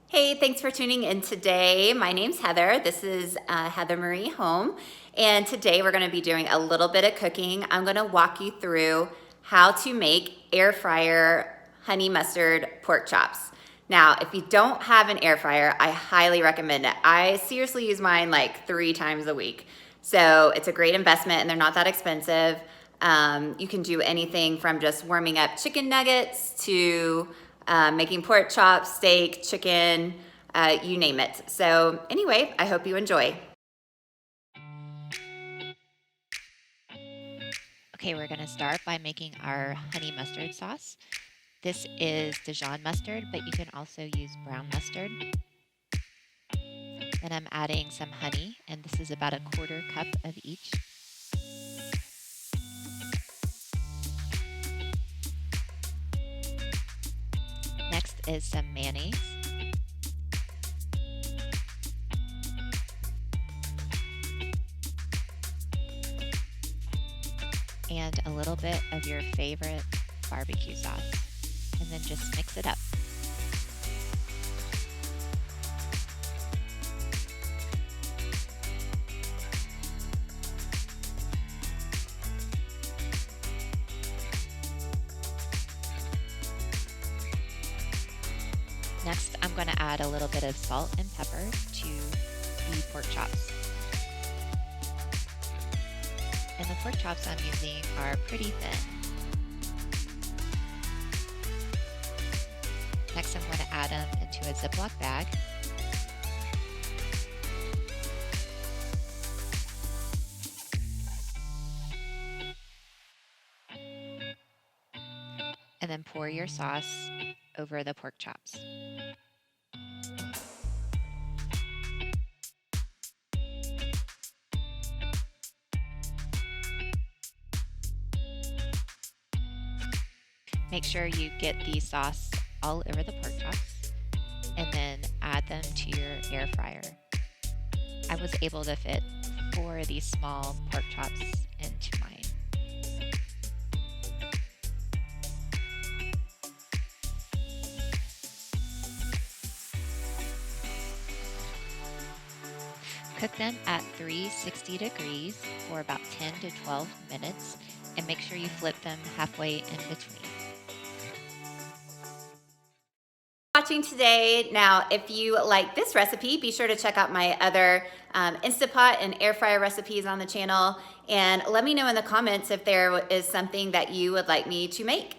Hey, thanks for tuning in today. My name's Heather. This is Heather Marie Home. And today we're gonna be doing a little bit of cooking. I'm gonna walk you through how to make air fryer honey mustard pork chops. Now, if you don't have an air fryer, I highly recommend it. I seriously use mine like 3 times a week. So it's a great investment and they're not that expensive. You can do anything from just warming up chicken nuggets to making pork chops, steak, chicken, you name it. So anyway, I hope you enjoy. Okay, we're gonna start by making our honey mustard sauce. This is Dijon mustard, but you can also use brown mustard. Then I'm adding some honey, and this is about a quarter cup of each. Next is some mayonnaise. And a little bit of your favorite barbecue sauce. And then just mix it up. Next, I'm going to add a little bit of salt and pepper to the pork chops. And the pork chops I'm using are pretty thin. Next, I'm going to add them into a Ziploc bag. And then pour your sauce over the pork chops. Make sure you get the sauce all over the pork chops and then add them to your air fryer. I was able to fit 4 of these small pork chops into mine. Cook them at 360 degrees for about 10 to 12 minutes and make sure you flip them halfway in between. Watching today. Now, if you like this recipe, be sure to check out my other Instapot and air fryer recipes on the channel, and let me know in the comments if there is something that you would like me to make.